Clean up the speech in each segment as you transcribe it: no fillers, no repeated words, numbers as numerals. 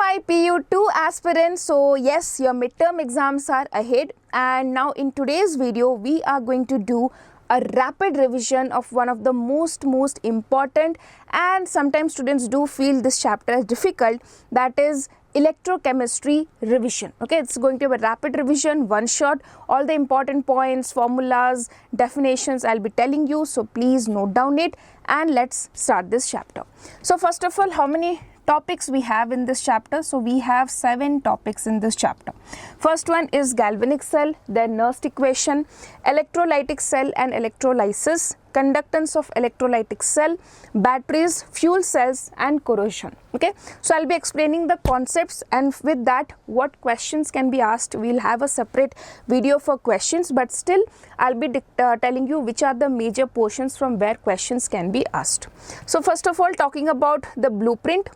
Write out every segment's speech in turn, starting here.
my PU2 aspirants. So yes, your midterm exams are ahead, and now in today's video we are going to do a rapid revision of one of the most important, and sometimes students do feel this chapter as difficult, that is electrochemistry revision. Okay, it's going to be a rapid revision, one shot. All the important points, formulas, definitions I'll be telling you, so please note down it and let's start this chapter. So first of all, how many topics we have in this chapter? So we have 7 topics in this chapter. First one is galvanic cell, then Nernst equation, electrolytic cell and electrolysis, conductance of electrolytic cell, batteries, fuel cells and corrosion. Okay, so I'll be explaining the concepts, and with that what questions can be asked. We'll have a separate video for questions, but still I'll be telling you which are the major portions from where questions can be asked. So first of all, talking about the blueprint.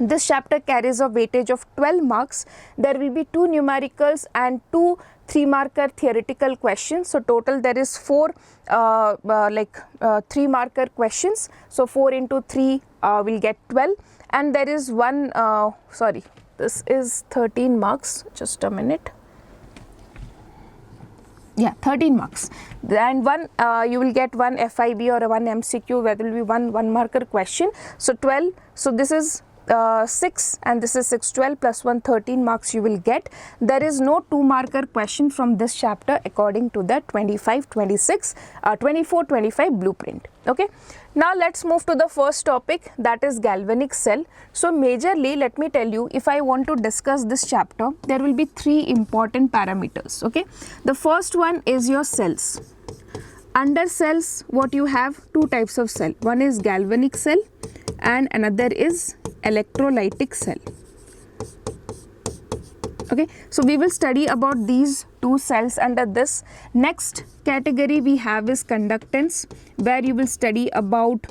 This chapter carries a weightage of 12 marks. There will be 2 numericals and 2 3-marker theoretical questions. So total there is 4 3-marker questions. So 4 into 3 will get 12, and there is one this is 13 marks. Just a minute. Yeah, 13 marks, and one you will get one FIB or a 1 MCQ where there will be one 1-marker question. So 12. So this is 6 and this is 6, 12 plus 1, 13 marks you will get. There is no 2-marker question from this chapter according to the 24-25 blueprint. Okay, now let's move to the first topic, that is galvanic cell. So majorly, let me tell you, if I want to discuss this chapter, there will be 3 important parameters. Okay, the first one is your cells. Under cells, what you have, 2 types of cell. One is galvanic cell and another is electrolytic cell. Okay, so we will study about these 2 cells under this. Next category we have is conductance, where you will study about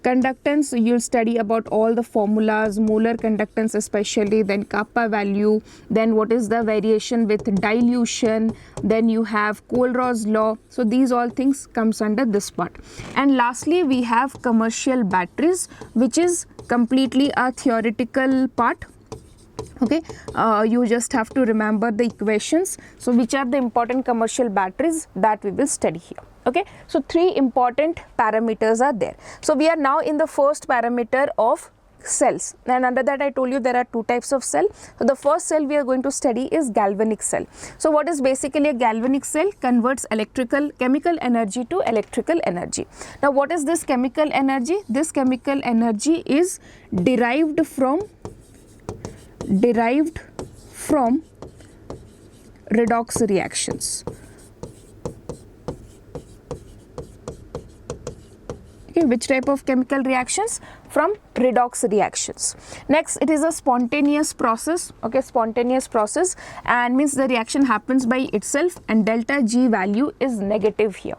conductance. You'll study about all the formulas, molar conductance especially, then kappa value, then what is the variation with dilution, then you have Kohlrausch law. So these all things comes under this part. And lastly we have commercial batteries, which is completely a theoretical part. Okay, you just have to remember the equations. So which are the important commercial batteries that we will study here. Okay, so 3 important parameters are there. So we are now in the first parameter of cells, and under that I told you there are 2 types of cell. So the first cell we are going to study is galvanic cell. So what is basically a galvanic cell? Converts chemical energy to electrical energy. Now what is this chemical energy? This chemical energy is derived from redox reactions. Okay, which type of chemical reactions? From redox reactions. Next, it is a spontaneous process. Okay, spontaneous process, and means the reaction happens by itself and delta G value is negative here.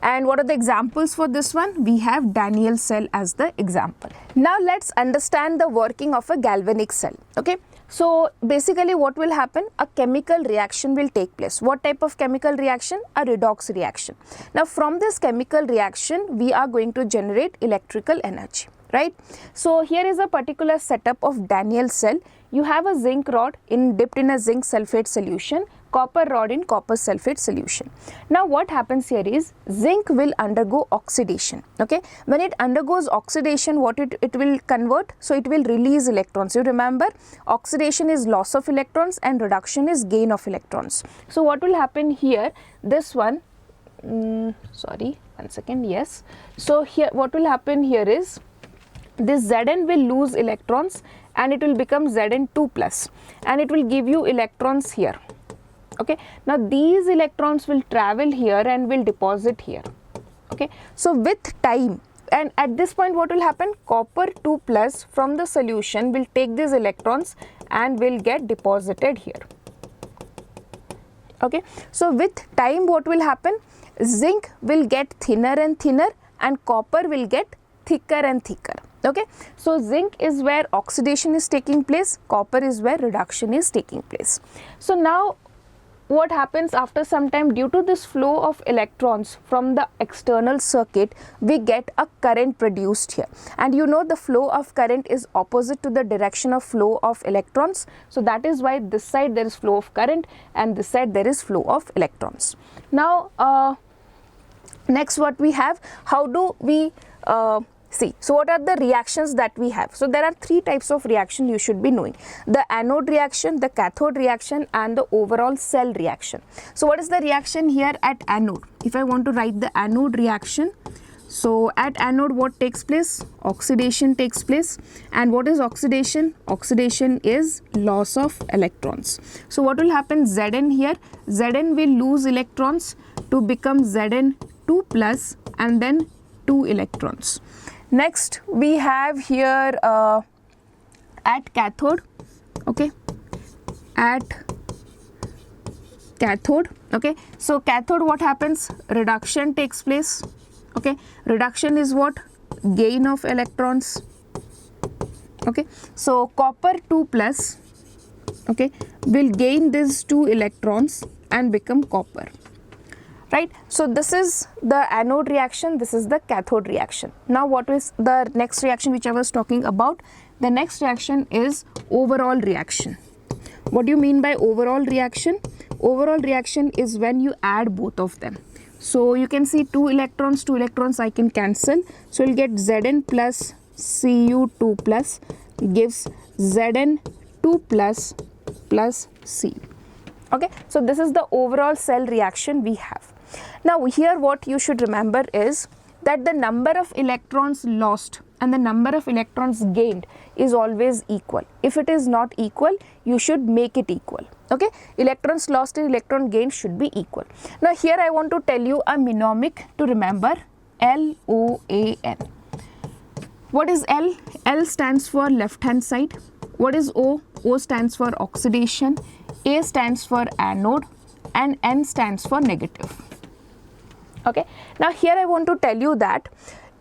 And what are the examples for this one? We have Daniel cell as the example. Now let's understand the working of a galvanic cell. Okay, so basically what will happen? A chemical reaction will take place. What type of chemical reaction? A redox reaction. Now from this chemical reaction we are going to generate electrical energy, right? So here is a particular setup of Daniel cell. You have a zinc rod dipped in a zinc sulfate solution, copper rod in copper sulfate solution. Now what happens here is zinc will undergo oxidation. Okay, when it undergoes oxidation, what it will convert? So it will release electrons. You remember, oxidation is loss of electrons and reduction is gain of electrons. So what will happen here? This one, yes. So here what will happen here is this Zn will lose electrons and it will become Zn2 plus, and it will give you electrons here. Okay, now these electrons will travel here and will deposit here. Okay, so with time, and at this point what will happen? Copper 2 plus from the solution will take these electrons and will get deposited here. Okay, so with time what will happen? Zinc will get thinner and thinner and copper will get thicker and thicker. Okay, so zinc is where oxidation is taking place, copper is where reduction is taking place. So now what happens after some time, due to this flow of electrons from the external circuit, we get a current produced here, and you know the flow of current is opposite to the direction of flow of electrons. So that is why this side there is flow of current and this side there is flow of electrons. Now next what we have, how do we see? So what are the reactions that we have? So there are three types of reaction you should be knowing: the anode reaction, the cathode reaction, and the overall cell reaction. So what is the reaction here at anode? If I want to write the anode reaction, so at anode what takes place? Oxidation takes place. And what is oxidation? Oxidation is loss of electrons. So what will happen? Zn here, Zn will lose electrons to become Zn2 plus and then 2 electrons. Next we have here at cathode, okay, at cathode, okay. So cathode, what happens? Reduction takes place, okay. Reduction is what? Gain of electrons, okay. So copper 2 plus, okay, will gain these 2 electrons and become copper, right? So this is the anode reaction, this is the cathode reaction. Now what is the next reaction which I was talking about? The next reaction is overall reaction. What do you mean by overall reaction? Overall reaction is when you add both of them. So you can see 2 electrons I can cancel. So you'll get Zn plus Cu2 plus gives Zn2 plus plus C. Okay, so this is the overall cell reaction we have. Now here what you should remember is that the number of electrons lost and the number of electrons gained is always equal. If it is not equal, you should make it equal. Okay, electrons lost and electron gained should be equal. Now here I want to tell you a mnemonic to remember: LOAN. What is L? L stands for left hand side. What is O? O stands for oxidation, A stands for anode, and N stands for negative. Okay, now here I want to tell you that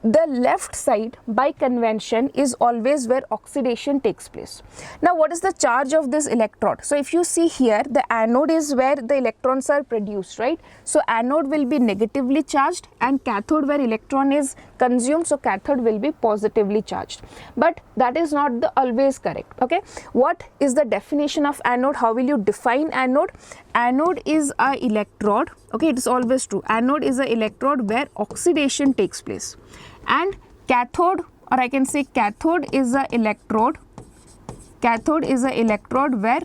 the left side by convention is always where oxidation takes place. Now what is the charge of this electrode? So if you see here, the anode is where the electrons are produced, right? So anode will be negatively charged and cathode where electron is consumed, so cathode will be positively charged. But that is not the always correct. Okay, what is the definition of anode? How will you define anode? Anode is a electrode, okay, it is always true. Anode is a electrode where oxidation takes place, and cathode, or I can say cathode, is a electrode. Cathode is a electrode where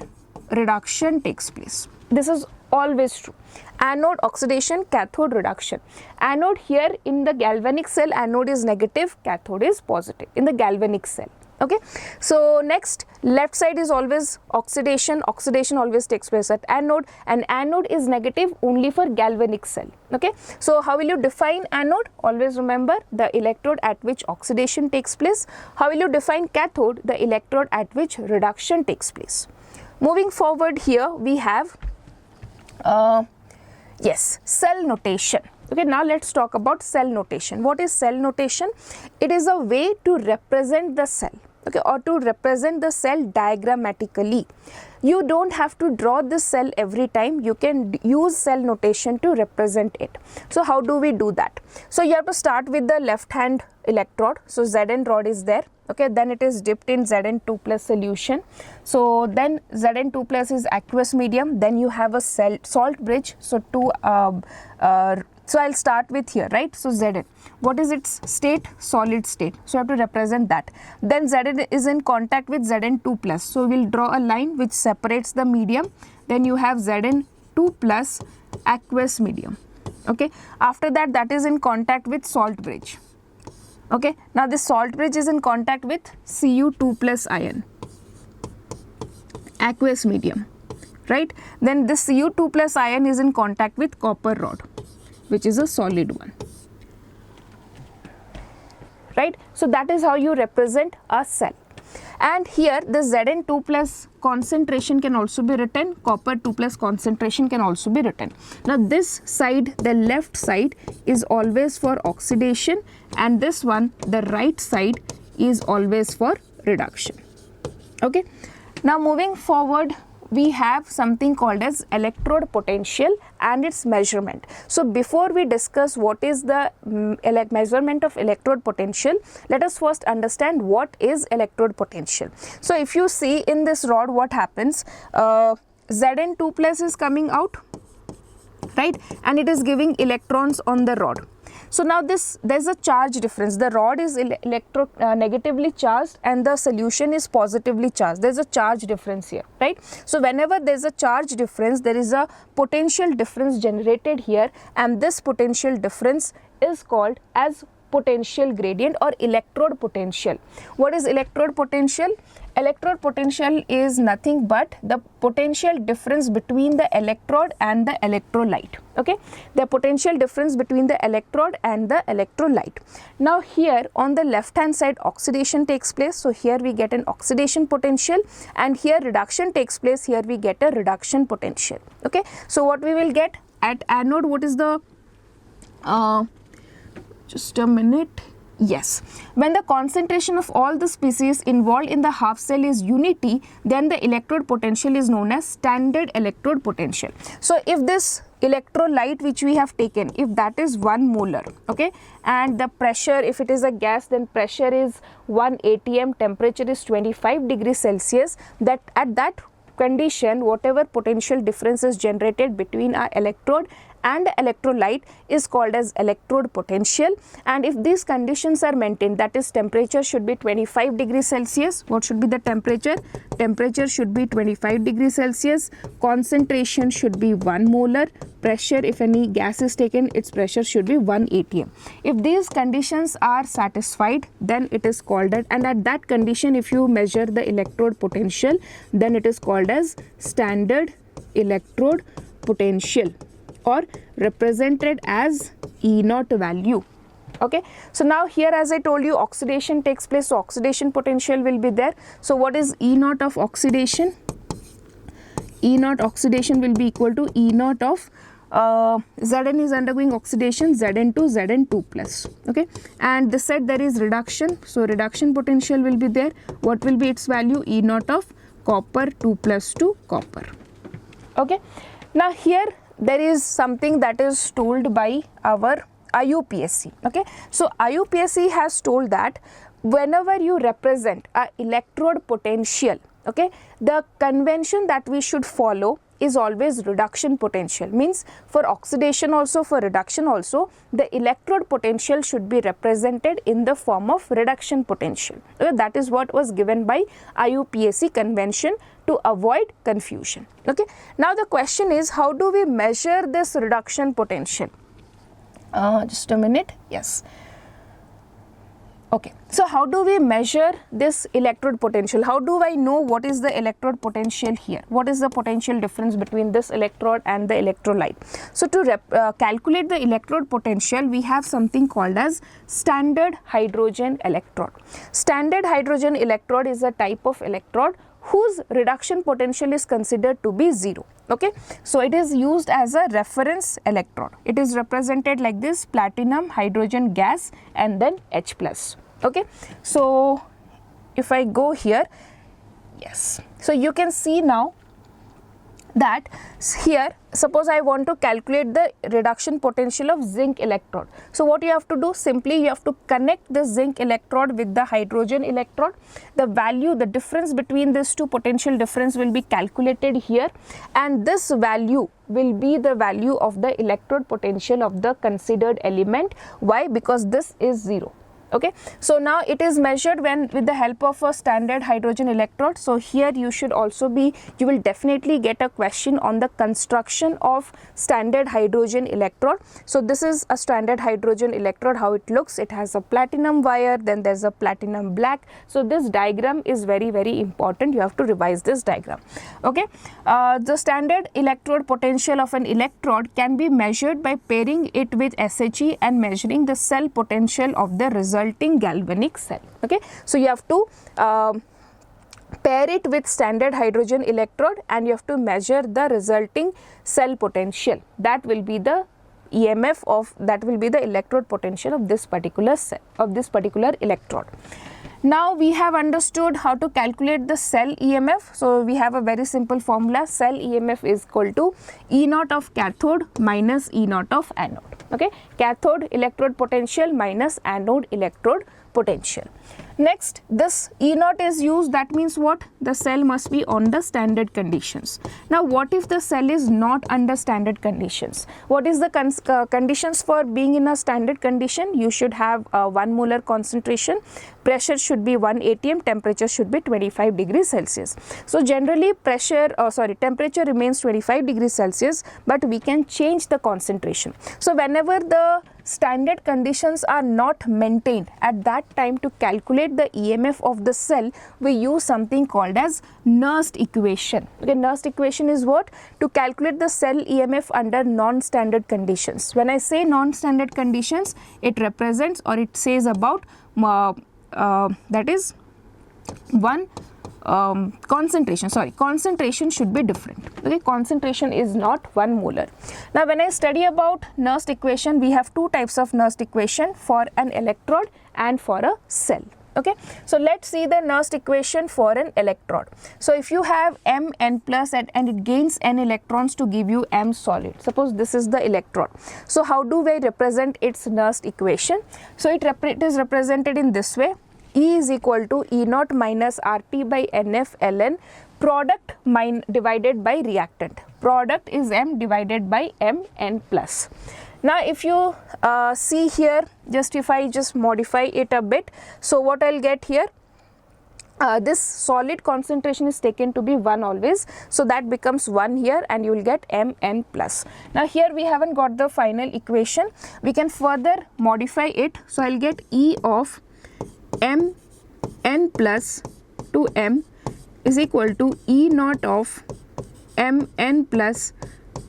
reduction takes place. This is always true. Anode oxidation, cathode reduction. Anode here in the galvanic cell, anode is negative, cathode is positive in the galvanic cell. Okay, so next, left side is always oxidation. Oxidation always takes place at anode, and anode is negative only for galvanic cell. Okay, so how will you define anode? Always remember the electrode at which oxidation takes place. How will you define cathode? The electrode at which reduction takes place. Moving forward, here we have yes, cell notation. Okay, now let's talk about cell notation. What is cell notation? It is a way to represent the cell, okay, or to represent the cell diagrammatically. You don't have to draw this cell every time. You can use cell notation to represent it. So how do we do that? So you have to start with the left hand electrode. So Zn rod is there. Okay, then it is dipped in Zn2 plus solution. So then Zn2 plus is aqueous medium. Then you have a salt bridge. So so I'll start with here, right? So Zn, what is its state? Solid state. So I have to represent that. Then Zn is in contact with Zn2 plus. So we'll draw a line which separates the medium. Then you have Zn2 plus aqueous medium. Okay, after that, that is in contact with salt bridge. Okay, now this salt bridge is in contact with Cu2 plus ion, aqueous medium, right? Then this Cu2 plus ion is in contact with copper rod, which is a solid one, right? So that is how you represent a cell. And here the Zn2 plus concentration can also be written, copper 2 plus concentration can also be written. Now this side, the left side, is always for oxidation, and this one, the right side, is always for reduction. Okay, now moving forward, we have something called as electrode potential and its measurement. So before we discuss what is the measurement of electrode potential, let us first understand what is electrode potential. So if you see in this rod, what happens, Zn2 plus is coming out, right, and it is giving electrons on the rod. So now there's a charge difference. The rod is negatively charged and the solution is positively charged. There's a charge difference here, right? So whenever there's a charge difference, there is a potential difference generated here, and this potential difference is called as potential gradient or electrode potential. What is electrode potential? Electrode potential is nothing but the potential difference between the electrode and the electrolyte. Okay, the potential difference between the electrode and the electrolyte. Now here on the left hand side, oxidation takes place. So here we get an oxidation potential, and here reduction takes place. Here we get a reduction potential. Okay, so what we will get at anode, what is the just a minute. Yes, when the concentration of all the species involved in the half cell is unity, then the electrode potential is known as standard electrode potential. So if this electrolyte which we have taken, if that is 1 molar, okay, and the pressure, if it is a gas, then pressure is 1 atm, temperature is 25 degrees Celsius, that at that condition, whatever potential difference is generated between our electrode and electrolyte is called as electrode potential. And if these conditions are maintained, that is temperature should be 25 degrees Celsius. What should be the temperature? Temperature should be 25 degrees Celsius. Concentration should be 1 molar. Pressure, if any gas is taken, its pressure should be 1 atm. If these conditions are satisfied, then it is called that, and at that condition, if you measure the electrode potential, then it is called as standard electrode potential, or represented as E0 value. Okay, so now here, as I told you, oxidation takes place, so oxidation potential will be there. So what is E0 of oxidation? E0 oxidation will be equal to E0 of Zn is undergoing oxidation, Zn2, Zn2 plus. Okay, and this side there is reduction, so reduction potential will be there. What will be its value? E0 of copper 2 plus 2 copper. Okay, now here there is something that is told by our IUPAC. Okay, so IUPAC has told that whenever you represent a electrode potential, okay, the convention that we should follow is always reduction potential. Means for oxidation also, for reduction also, the electrode potential should be represented in the form of reduction potential. Okay, that is what was given by IUPAC convention to avoid confusion. Okay, now the question is, how do we measure this reduction potential? Just a minute. Yes. Okay, so how do we measure this electrode potential? How do I know what is the electrode potential here? What is the potential difference between this electrode and the electrolyte? So to calculate the electrode potential, we have something called as standard hydrogen electrode. Standard hydrogen electrode is a type of electrode whose reduction potential is considered to be 0. Okay, so it is used as a reference electrode. It is represented like this: platinum, hydrogen gas, and then H plus. Okay, so if I go here, yes, so you can see now that here, suppose I want to calculate the reduction potential of zinc electrode. So what you have to do, simply you have to connect the zinc electrode with the hydrogen electrode. The value, the difference between these two, potential difference, will be calculated here, and this value will be the value of the electrode potential of the considered element. Why? Because this is 0. Okay, so now it is measured when with the help of a standard hydrogen electrode. So here you should also be, you will definitely get a question on the construction of standard hydrogen electrode. So this is a standard hydrogen electrode, how it looks. It has a platinum wire, then there's a platinum black. So this diagram is very, very important. You have to revise this diagram. Okay, the standard electrode potential of an electrode can be measured by pairing it with SHE and measuring the cell potential of the resulting galvanic cell. Okay, so you have to pair it with standard hydrogen electrode and you have to measure the resulting cell potential. That will be the EMF of, that will be the electrode potential of this particular cell, of this particular electrode. Now we have understood how to calculate the cell EMF. So we have a very simple formula. Cell EMF is equal to E naught of cathode minus E naught of anode. Okay, cathode electrode potential minus anode electrode potential. Next, this E naught is used, that means what? The cell must be under standard conditions. Now what if the cell is not under standard conditions? What is the conditions for being in a standard condition? You should have 1 molar concentration, pressure should be 1 atm, temperature should be 25 degrees Celsius. So generally temperature remains 25 degrees Celsius, but we can change the concentration. So whenever the standard conditions are not maintained, at that time to calculate the EMF of the cell, we use something called as Nernst equation. Okay, Nernst equation is what? To calculate the cell EMF under non-standard conditions. When I say non-standard conditions, it represents or it says about that is one concentration should be different. Okay, concentration is not 1 molar. Now when I study about Nernst equation, we have two types of Nernst equation, for an electrode and for a cell. Okay, so let's see the Nernst equation for an electrode. So if you have Mn plus and it gains n electrons to give you M solid. Suppose this is the electrode. So how do we represent its Nernst equation? So it is represented in this way. E is equal to E naught minus RT by NF ln, product divided by reactant. Product is M divided by Mn plus. Now if you see here, if I just modify it a bit, so what I'll get here, this solid concentration is taken to be 1 always, so that becomes 1 here and you will get Mn plus. Now here we haven't got the final equation, we can further modify it, so I'll get E of Mn plus to M is equal to E naught of Mn plus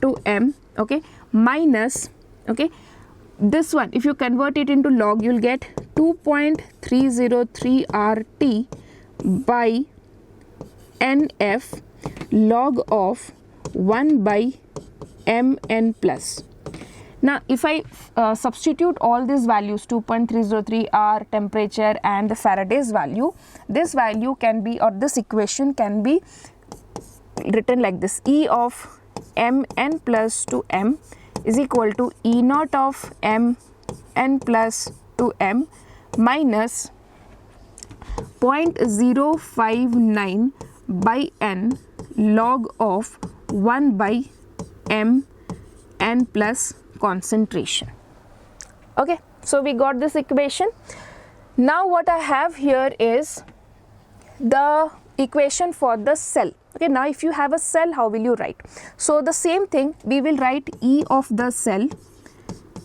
to M, okay, minus, okay, this one if you convert it into log, you'll get 2.303 RT by NF log of 1 by Mn plus. Now if I substitute all these values, 2.303 R, temperature and the Faraday's value, this value can be, or this equation can be written like this: E of Mn plus to M is equal to E naught of Mn plus to M minus 0.059 by N log of 1 by Mn plus concentration. Okay, so we got this equation. Now what I have here is the equation for the cell. Okay, now if you have a cell, how will you write? So the same thing, we will write E of the cell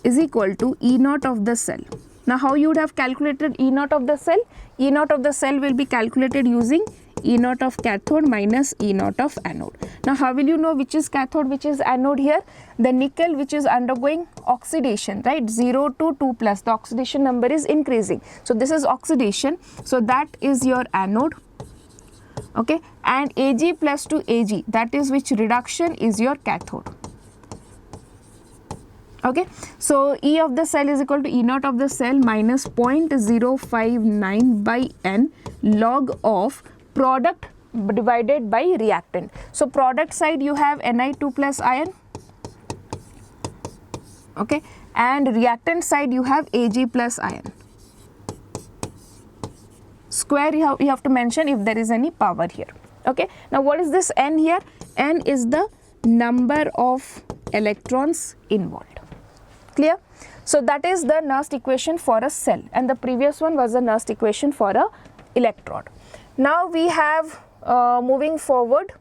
is equal to E naught of the cell. Now how you would have calculated E naught of the cell? E naught of the cell will be calculated using E naught of cathode minus E naught of anode. Now how will you know which is cathode, which is anode here? The nickel which is undergoing oxidation, right, 0 to 2 plus, the oxidation number is increasing. So this is oxidation, so that is your anode. Okay, and Ag plus to Ag, that is which reduction, is your cathode. Okay, so E of the cell is equal to E naught of the cell minus 0.059 by N log of product divided by reactant. So product side you have Ni2 plus ion, okay, and reactant side you have Ag plus ion. Square you have to mention if there is any power here. Okay, now what is this N here? N is the number of electrons involved. Clear? So that is the Nernst equation for a cell, and the previous one was the Nernst equation for a electrode. Now we have moving forward,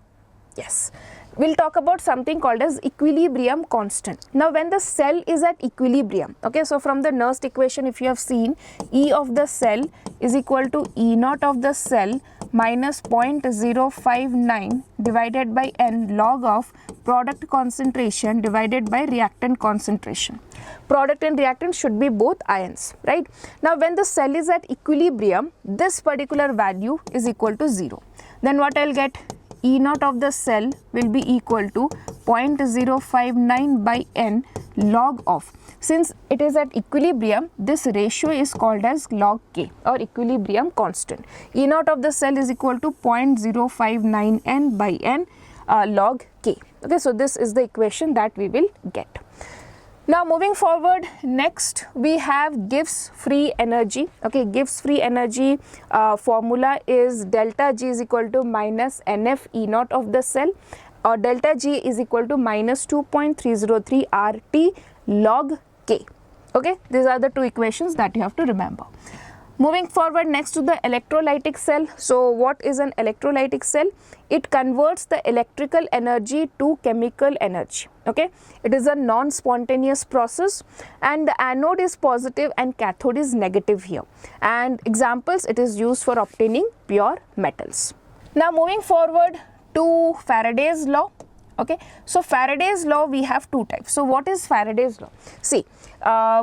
yes, we'll talk about something called as equilibrium constant. Now when the cell is at equilibrium, okay, so from the Nernst equation if you have seen, E of the cell is equal to E naught of the cell minus 0.059 divided by N log of product concentration divided by reactant concentration. Product and reactant should be both ions, right? Now when the cell is at equilibrium, this particular value is equal to 0. Then what I'll get? E naught of the cell will be equal to 0.059 by N log of. Since it is at equilibrium, this ratio is called as log K or equilibrium constant. E naught of the cell is equal to 0.059 n by n log K. Okay, so this is the equation that we will get. Now moving forward, next we have Gibbs free energy. Okay, Gibbs free energy formula is delta G is equal to minus NF E naught of the cell, or delta G is equal to minus 2.303 RT log K. Okay, these are the two equations that you have to remember. Moving forward, next to the electrolytic cell. So what is an electrolytic cell? It converts the electrical energy to chemical energy. Okay, it is a non-spontaneous process, and the anode is positive and cathode is negative here. And examples, it is used for obtaining pure metals. Now moving forward to Faraday's law. Okay, so Faraday's law, we have two types. So what is Faraday's law? See,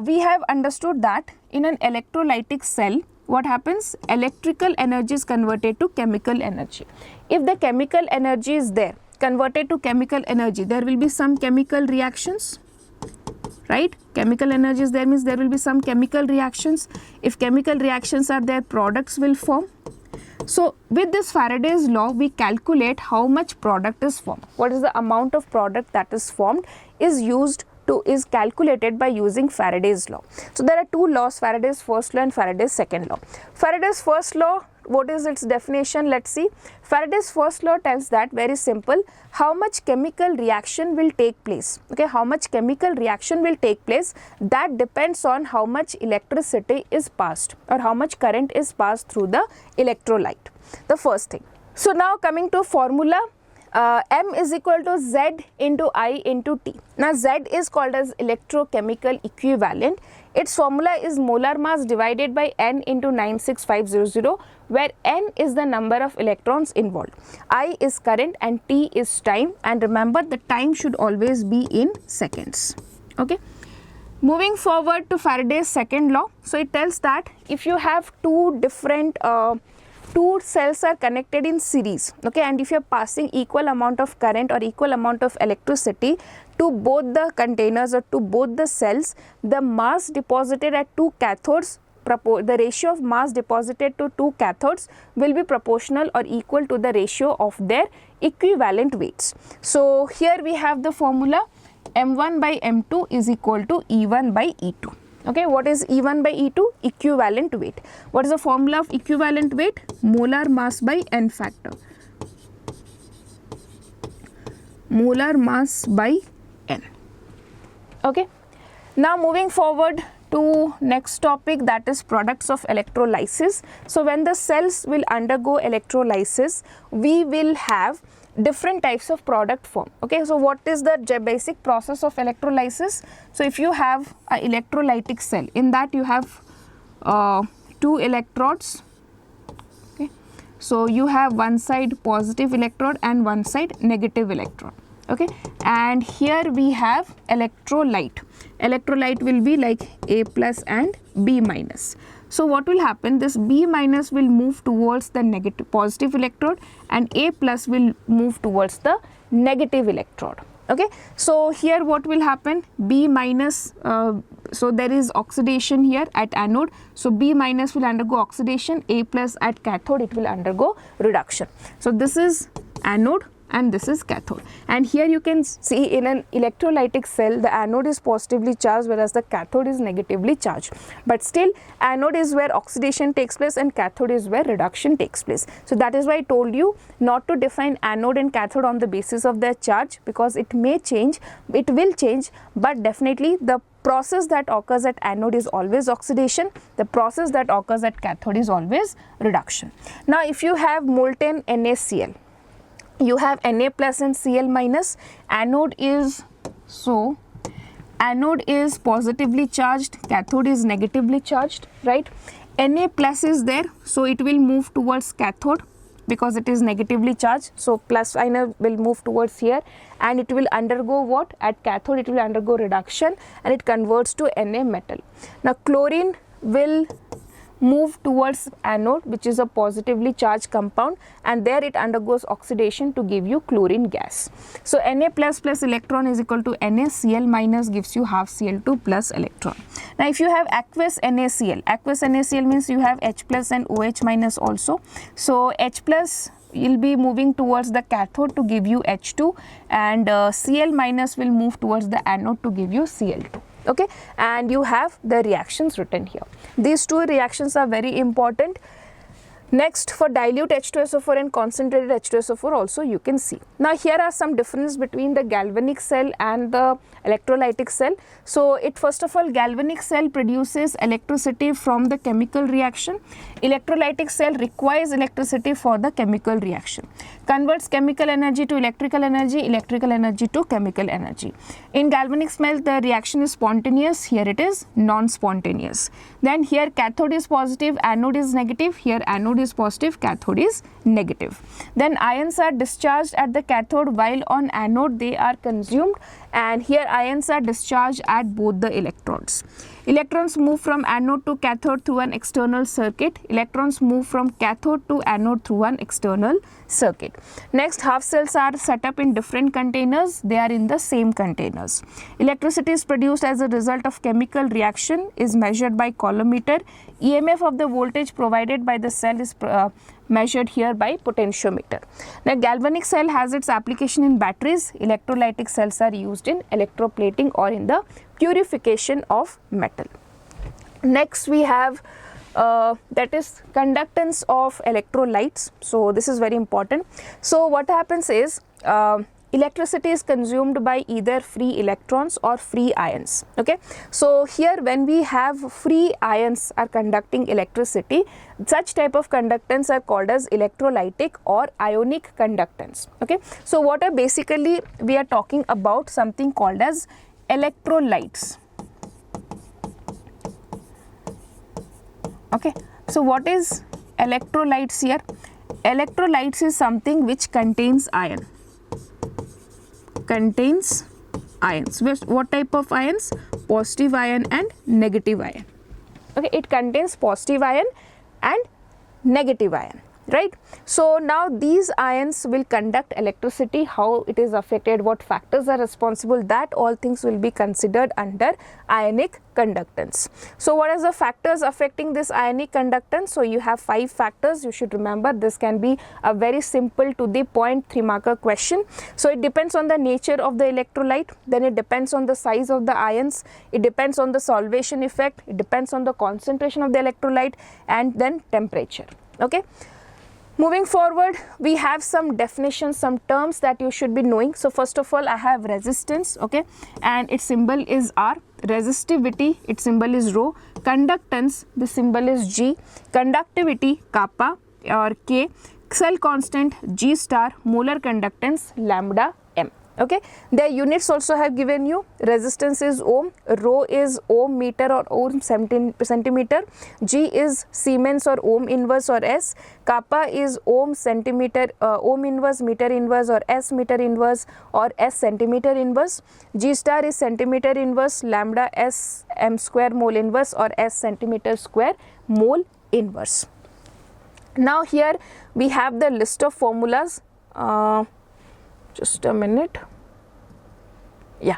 we have understood that in an electrolytic cell, what happens? Electrical energy is converted to chemical energy. If the chemical energy is there, converted to chemical energy, there will be some chemical reactions, right? Chemical energy is there, means there will be some chemical reactions. If chemical reactions are there, products will form. So with this Faraday's law, we calculate how much product is formed. What is the amount of product that is formed is calculated by using Faraday's law. So there are two laws, Faraday's first law and Faraday's second law. Faraday's first law, what is its definition? Let's see. Faraday's first law tells that, very simple, how much chemical reaction will take place. Okay, how much chemical reaction will take place, that depends on how much electricity is passed or how much current is passed through the electrolyte. The first thing. So now coming to formula, M is equal to Z into I into T. Now Z is called as electrochemical equivalent. Its formula is molar mass divided by N into 96500, where N is the number of electrons involved. I is current and T is time, and remember the time should always be in seconds. Okay. Moving forward to Faraday's second law. So it tells that if you have two cells are connected in series, okay, and if you are passing equal amount of current or equal amount of electricity to both the containers or to both the cells, the mass deposited at two cathodes, the ratio of mass deposited to two cathodes will be proportional or equal to the ratio of their equivalent weights. So here we have the formula, M1 by M2 is equal to E1 by E2. Okay, what is E1 by E2? Equivalent weight. What is the formula of equivalent weight? Molar mass by N factor. Molar mass by N. Okay. Now moving forward to next topic, that is products of electrolysis. So when the cells will undergo electrolysis, we will have different types of product form. Okay, so what is the basic process of electrolysis? So if you have an electrolytic cell, in that you have two electrodes. Okay, so you have one side positive electrode and one side negative electrode. Okay, and here we have electrolyte. Electrolyte will be like A plus and B minus. So what will happen, this B minus will move towards the negative positive electrode and A plus will move towards the negative electrode. Okay, so here what will happen, B minus, so there is oxidation here at anode, so B minus will undergo oxidation, A plus at cathode it will undergo reduction. So this is anode and this is cathode, and here you can see in an electrolytic cell the anode is positively charged whereas the cathode is negatively charged, but still anode is where oxidation takes place and cathode is where reduction takes place. So that is why I told you not to define anode and cathode on the basis of their charge, because it may change, it will change, but definitely the process that occurs at anode is always oxidation, the process that occurs at cathode is always reduction. Now if you have molten NaCl, you have Na plus and Cl minus, anode is positively charged, cathode is negatively charged, right? Na plus is there, so it will move towards cathode because it is negatively charged, so plus ion will move towards here and it will undergo what? At cathode it will undergo reduction and it converts to Na metal. Now chlorine will move towards anode, which is a positively charged compound, and there it undergoes oxidation to give you chlorine gas. So Na plus plus electron is equal to NaCl minus gives you half Cl2 plus electron. Now if you have aqueous NaCl means you have H plus and OH minus also. So H plus will be moving towards the cathode to give you H2, and Cl minus will move towards the anode to give you Cl2. Okay, and you have the reactions written here. These two reactions are very important. Next, for dilute H2SO4 and concentrated H2SO4 also you can see. Now here are some differences between the galvanic cell and the electrolytic cell. So it, first of all, galvanic cell produces electricity from the chemical reaction. Electrolytic cell requires electricity for the chemical reaction. Converts chemical energy to electrical energy to chemical energy. In galvanic cell the reaction is spontaneous, here it is non-spontaneous. Then here cathode is positive, anode is negative, here anode is positive, cathode is negative. Then ions are discharged at the cathode while on anode they are consumed, and here ions are discharged at both the electrodes. Electrons move from anode to cathode through an external circuit. Electrons move from cathode to anode through an external circuit. Next, half cells are set up in different containers. They are in the same containers. Electricity is produced as a result of chemical reaction, is measured by coulometer. EMF of the voltage provided by the cell is measured here by potentiometer. Now, galvanic cell has its application in batteries. Electrolytic cells are used in electroplating or in the purification of metal. Next, we have that is conductance of electrolytes. So this is very important. So what happens is electricity is consumed by either free electrons or free ions. Okay, so here when we have free ions are conducting electricity, such type of conductance are called as electrolytic or ionic conductance. Okay, so what are basically we are talking about something called as electrolytes. Okay, so what is electrolytes here? Electrolytes is something which contains iron. Contains ions. What type of ions? Positive ion and negative ion. Okay, it contains positive ion and negative ion, right? So now these ions will conduct electricity. How it is affected, what factors are responsible, that all things will be considered under ionic conductance. So what are the factors affecting this ionic conductance? So you have 5 factors. You should remember this can be a very simple to the point 3-marker question. So it depends on the nature of the electrolyte, then it depends on the size of the ions, it depends on the solvation effect, it depends on the concentration of the electrolyte, and then temperature. Okay. Moving forward, we have some definitions, some terms that you should be knowing. So first of all, I have resistance, okay, and its symbol is R. Resistivity, its symbol is rho. Conductance, the symbol is G. Conductivity, kappa or K. Cell constant, G star. Molar conductance, lambda m. Okay, their units also have given you. Resistance is ohm, rho is ohm meter or ohm centimeter, G is Siemens or ohm inverse or S, kappa is ohm centimeter, ohm inverse, meter inverse or S meter inverse or S centimeter inverse, G star is centimeter inverse, lambda S m square mole inverse or S centimeter square mole inverse. Now here we have the list of formulas. Just a minute. Yeah.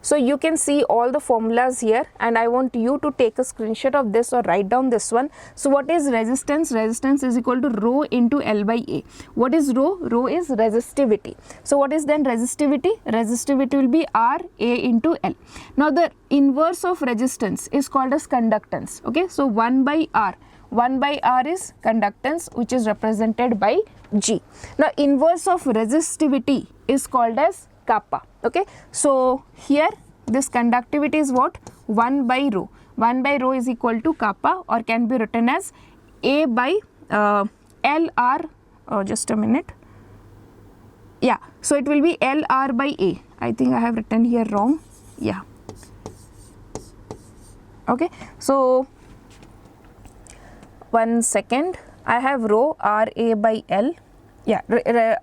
So you can see all the formulas here, and I want you to take a screenshot of this or write down this one. So what is resistance? Resistance is equal to rho into L by A. What is rho? Rho is resistivity. So what is then resistivity? Resistivity will be R A into L. Now the inverse of resistance is called as conductance. Okay, so 1 by R. 1 by R is conductance, which is represented by G. Now inverse of resistivity is called as kappa. Okay, so here this conductivity is what? 1 by rho. 1 by rho is equal to kappa, or can be written as A by LR. Just a minute. Yeah, so it will be LR by A. I think I have written here wrong. Yeah. Okay, so 1 second. I have rho R A by L. Yeah,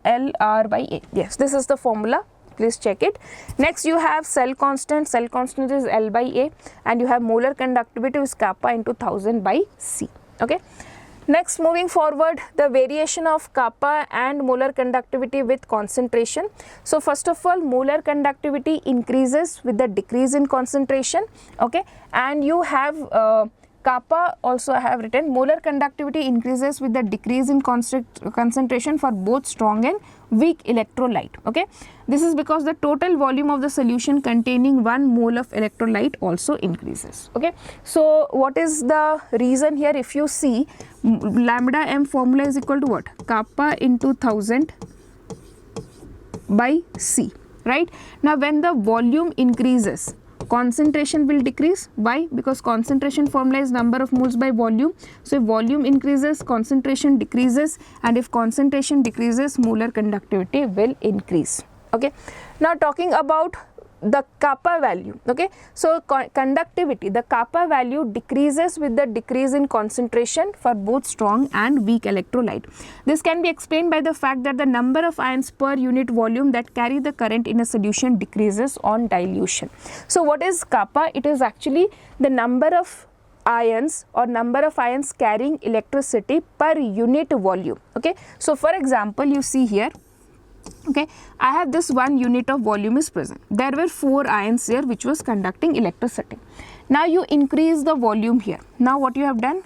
L R by A. Yes, this is the formula. please check it. Next you have cell constant is L by A, and you have molar conductivity is kappa into 1000 by C. Okay. Next, moving forward, the variation of kappa and molar conductivity with concentration. So first of all, molar conductivity increases with the decrease in concentration, okay, and you have kappa also I have written, molar conductivity increases with the decrease in concentration for both strong and weak electrolyte. Okay, this is because the total volume of the solution containing 1 mole of electrolyte also increases. Okay, so what is the reason here? If you see, lambda m formula is equal to what? Kappa into 1000 by C, right? Now when the volume increases, concentration will decrease. Why? Because concentration formula is number of moles by volume. So if volume increases, concentration decreases, and if concentration decreases, molar conductivity will increase. Okay, now talking about the kappa value. Okay, so conductivity, the kappa value decreases with the decrease in concentration for both strong and weak electrolyte. This can be explained by the fact that the number of ions per unit volume that carry the current in a solution decreases on dilution. So what is kappa? It is actually the number of ions or number of ions carrying electricity per unit volume. Okay, so for example, you see here, okay, I have this 1 unit of volume is present. There were 4 ions here which was conducting electricity. Now you increase the volume here. Now what you have done?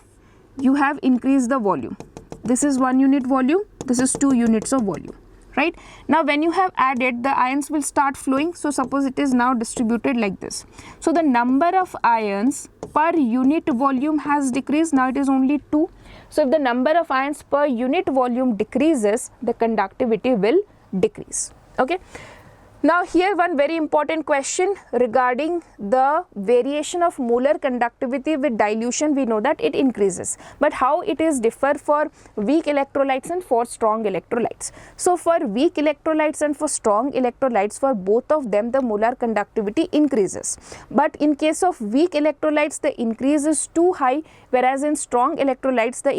You have increased the volume. This is 1 unit volume, this is 2 units of volume, right? Now when you have added, the ions will start flowing. So suppose it is now distributed like this. So the number of ions per unit volume has decreased. Now it is only 2. So if the number of ions per unit volume decreases, the conductivity will decrease. Okay, now here one very important question regarding the variation of molar conductivity with dilution. We know that it increases, but how it is differ for weak electrolytes and for strong electrolytes? So for weak electrolytes and for strong electrolytes, for both of them the molar conductivity increases, but in case of weak electrolytes the increase is too high, whereas in strong electrolytes the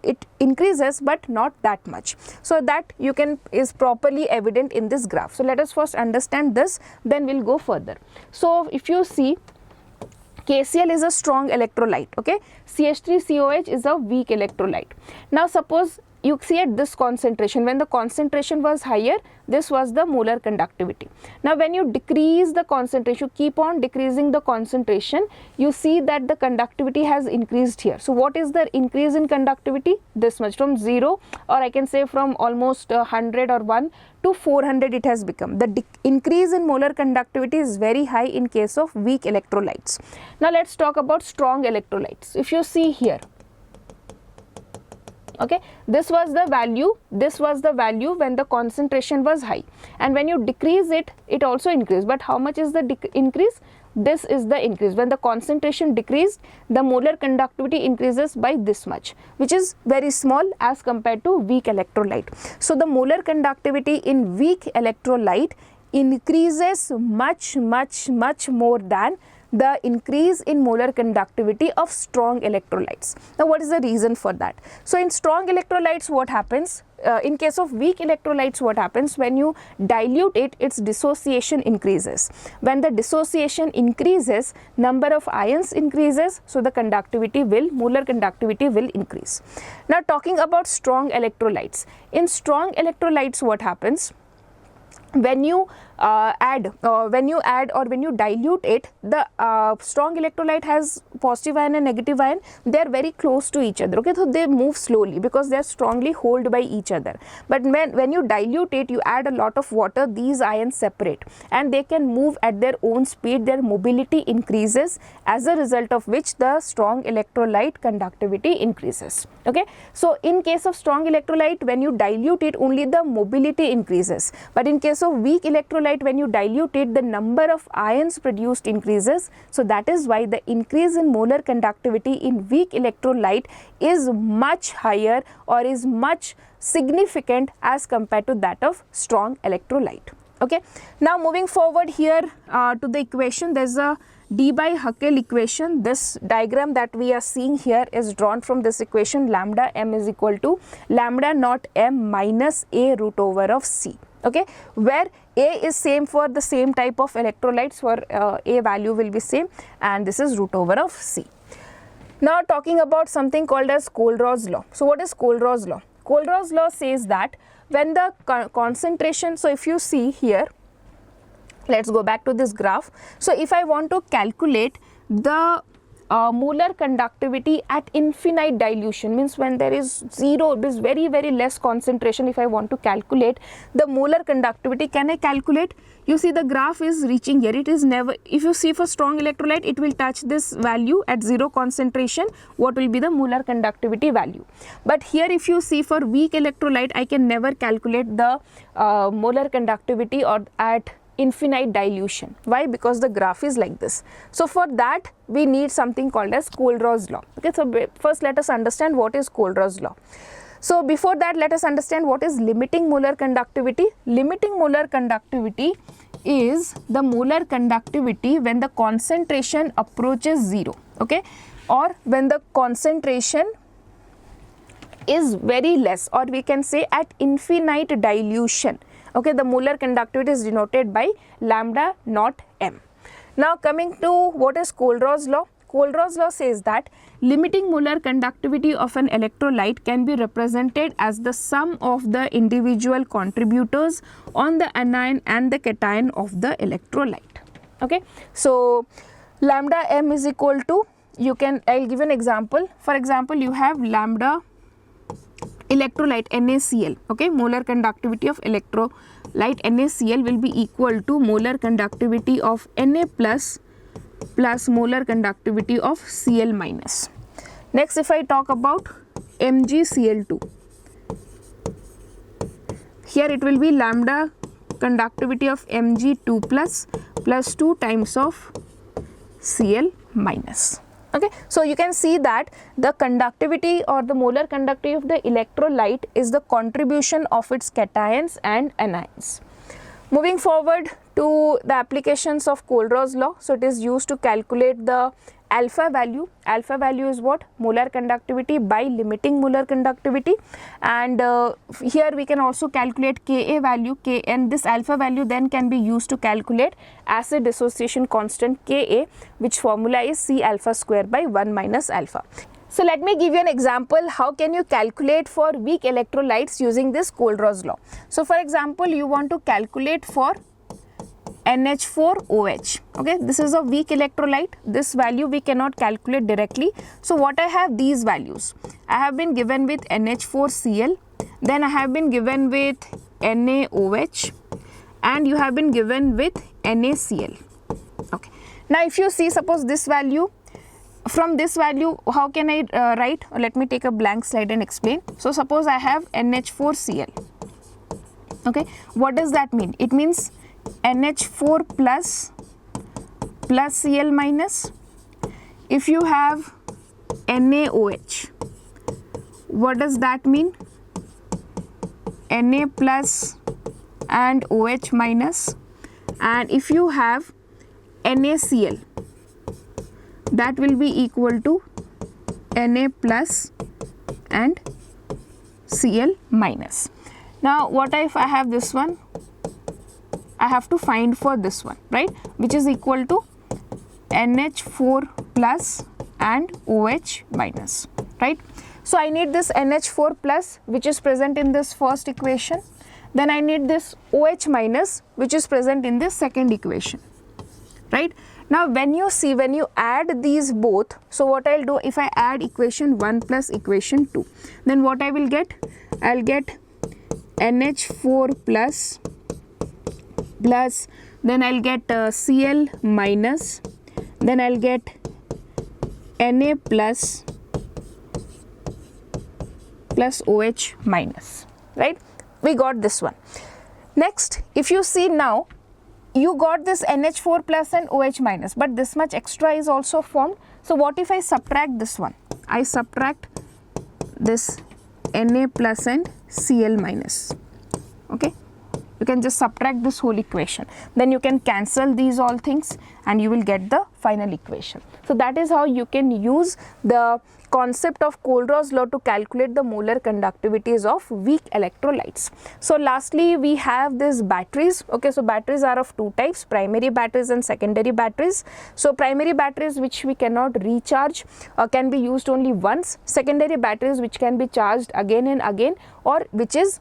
it increases but not that much. So that you can is properly evident in this graph. So let us first understand this, then we'll go further. So if you see, KCl is a strong electrolyte, okay, CH3COH is a weak electrolyte. Now suppose you see at this concentration, when the concentration was higher, this was the molar conductivity. Now when you decrease the concentration, you keep on decreasing the concentration, you see that the conductivity has increased here. So what is the increase in conductivity? This much, from 0, or I can say from almost 100 or 1 to 400 it has become. The increase in molar conductivity is very high in case of weak electrolytes. Now let's talk about strong electrolytes. If you see here, okay, this was the value when the concentration was high, and when you decrease it, it also increased. But how much is the increase? This is the increase. When the concentration decreased, the molar conductivity increases by this much, which is very small as compared to weak electrolyte. So the molar conductivity in weak electrolyte increases much more than the increase in molar conductivity of strong electrolytes. Now what is the reason for that? So in strong electrolytes what happens? In case of weak electrolytes what happens? When you dilute it, its dissociation increases. When the dissociation increases, number of ions increases, so the molar conductivity will increase. Now talking about strong electrolytes. In strong electrolytes what happens? When you add or when you dilute it, the strong electrolyte has positive ion and negative ion. They are very close to each other, okay, so they move slowly because they are strongly held by each other. But when you dilute it, you add a lot of water, these ions separate and they can move at their own speed. Their mobility increases, as a result of which the strong electrolyte conductivity increases. Okay, so in case of strong electrolyte, when you dilute it, only the mobility increases, but in case of weak electrolyte, when you dilute it, the number of ions produced increases. So that is why the increase in molar conductivity in weak electrolyte is much higher or is much significant as compared to that of strong electrolyte. Okay, now moving forward here to the equation, there is a d by Huckel equation. This diagram that we are seeing here is drawn from this equation. Lambda m is equal to lambda naught m minus a root over of c. okay, where A is same for the same type of electrolytes, for A value will be same, and this is root over of C. Now talking about something called as Kohlrausch law. So what is Kohlrausch law? Kohlrausch law says that when the concentration, so if you see here, let's go back to this graph. So if I want to calculate the molar conductivity at infinite dilution, means when there is zero, this very less concentration, if I want to calculate the molar conductivity, can I calculate? You see the graph is reaching here, it is never, if you see for strong electrolyte, it will touch this value at zero concentration, what will be the molar conductivity value. But here if you see for weak electrolyte, I can never calculate the molar conductivity or at infinite dilution. Why? Because the graph is like this. So for that we need something called as Kohlrausch law. Okay, so first let us understand what is Kohlrausch law. So before that, let us understand what is limiting molar conductivity. Limiting molar conductivity is the molar conductivity when the concentration approaches zero, okay, or when the concentration is very less, or we can say at infinite dilution. Okay, the molar conductivity is denoted by lambda naught m. Now coming to what is Kohlrausch law. Kohlrausch law says that limiting molar conductivity of an electrolyte can be represented as the sum of the individual contributors on the anion and the cation of the electrolyte. Okay, so lambda m is equal to, you can, I'll give an example. For example, you have lambda electrolyte NaCl, okay, molar conductivity of electrolyte NaCl will be equal to molar conductivity of Na plus molar conductivity of Cl minus. Next, if I talk about MgCl2, here it will be lambda conductivity of Mg2 plus 2 times of Cl minus. Okay, so you can see that the conductivity or the molar conductivity of the electrolyte is the contribution of its cations and anions. Moving forward to the applications of Kohlrausch law. So it is used to calculate the alpha value. Alpha value is what? Molar conductivity by limiting molar conductivity, and here we can also calculate Ka value, K, and this alpha value then can be used to calculate acid dissociation constant Ka, which formula is C alpha square by 1 minus alpha. So let me give you an example how can you calculate for weak electrolytes using this Kohlrausch law. So for example, you want to calculate for NH4OH. Okay, this is a weak electrolyte. This value we cannot calculate directly. So what I have, these values. I have been given with NH4Cl, then I have been given with NaOH, and you have been given with NaCl. Okay. Now if you see, suppose this value, from this value how can I write? Let me take a blank slide and explain. So suppose I have NH4Cl. Okay, what does that mean? It means NH4 plus Cl minus. If you have NaOH, what does that mean? Na plus and OH minus. And if you have NaCl, that will be equal to Na plus and Cl minus. Now what if I have this one? I have to find for this one, right, which is equal to NH4 plus and OH minus, right. So I need this NH4 plus which is present in this first equation, then I need this OH minus which is present in this second equation, right. Now when you see, when you add these both, so what I'll do, if I add equation 1 plus equation 2, then what I will get? I'll get NH4 plus, then I'll get Cl minus, then I'll get Na plus OH minus, right. We got this one. Next, if you see now, you got this NH4 plus and OH minus, but this much extra is also formed. So what if I subtract this one? I subtract this Na plus and Cl minus. Okay, you can just subtract this whole equation, then you can cancel these all things and you will get the final equation. So that is how you can use the concept of Kohlrausch law to calculate the molar conductivities of weak electrolytes. So lastly, we have these batteries. Okay, so batteries are of two types, primary batteries and secondary batteries. So primary batteries which we cannot recharge can be used only once. Secondary batteries which can be charged again and again, or which is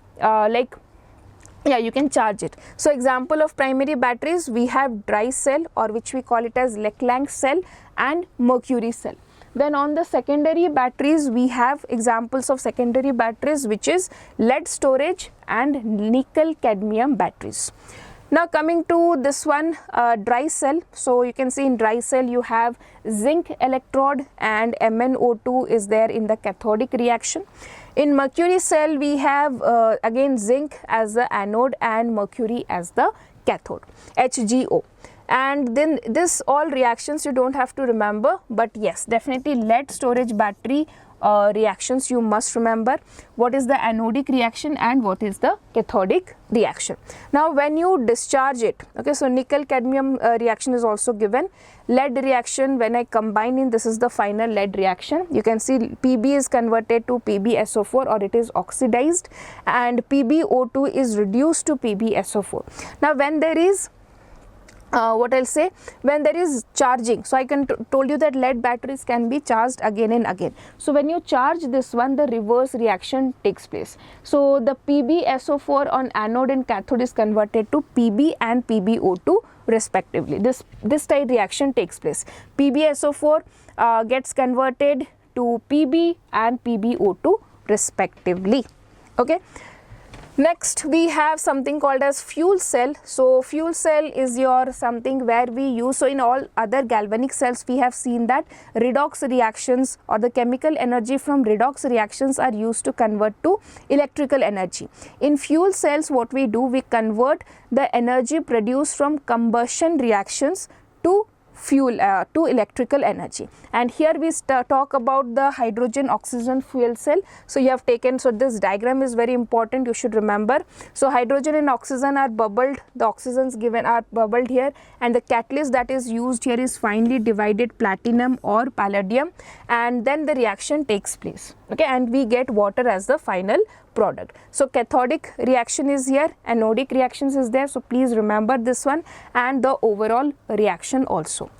you can charge it. So example of primary batteries, we have dry cell, or which we call it as Leclanche cell, and mercury cell. Then on the secondary batteries, we have examples of secondary batteries which is lead storage and nickel cadmium batteries. Now coming to this one, dry cell. So you can see in dry cell you have zinc electrode and MnO2 is there in the cathodic reaction. In mercury cell we have again zinc as the anode and mercury as the cathode, HgO. And then this all reactions you don't have to remember, but yes, definitely lead storage battery reactions you must remember. What is the anodic reaction and what is the cathodic reaction. Now when you discharge it, okay, so nickel cadmium reaction is also given. Lead reaction, when I combine in, this is the final lead reaction. You can see Pb is converted to PbSO4, or it is oxidized, and PbO2 is reduced to PbSO4. Now when there is when there is charging, so I told you that lead batteries can be charged again and again. So when you charge this one, the reverse reaction takes place. So the PbSO4 on anode and cathode is converted to Pb and PbO2 respectively. This type reaction takes place. PbSO4 gets converted to Pb and PbO2 respectively. Okay. Next we have something called as fuel cell. So fuel cell is your something where we use, so in all other galvanic cells we have seen that redox reactions or the chemical energy from redox reactions are used to convert to electrical energy. In fuel cells what we do, we convert the energy produced from combustion reactions to fuel to electrical energy. And here we talk about the hydrogen oxygen fuel cell. So you have taken, so this diagram is very important, you should remember. So hydrogen and oxygen are bubbled, the oxygens given are bubbled here, and the catalyst that is used here is finely divided platinum or palladium, and then the reaction takes place, okay, and we get water as the final product. So cathodic reaction is here, anodic reactions is there, so please remember this one, and the overall reaction also.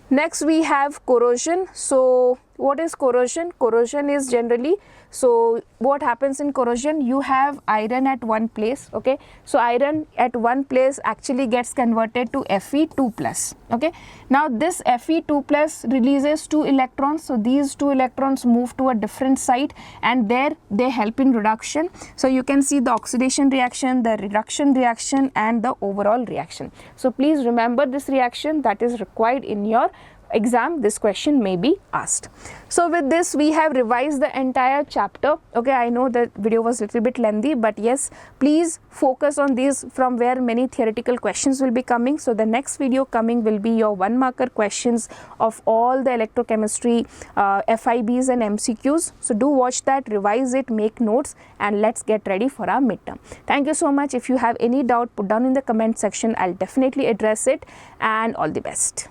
Next we have corrosion. So what is corrosion? Corrosion is generally, so what happens in corrosion, you have iron at one place, okay, so iron at one place actually gets converted to Fe2 plus, okay. Now this Fe2 plus releases 2 electrons, so these 2 electrons move to a different site and there they help in reduction. So you can see the oxidation reaction, the reduction reaction, and the overall reaction. So please remember this reaction, that is required in your exam. This question may be asked. So with this we have revised the entire chapter, okay. I know the video was a little bit lengthy, but yes, please focus on these from where many theoretical questions will be coming. So the next video coming will be your 1 marker questions of all the electrochemistry FIBs and MCQs. So do watch that, revise it, make notes, and let's get ready for our midterm. Thank you so much. If you have any doubt, put down in the comment section, I'll definitely address it, and all the best.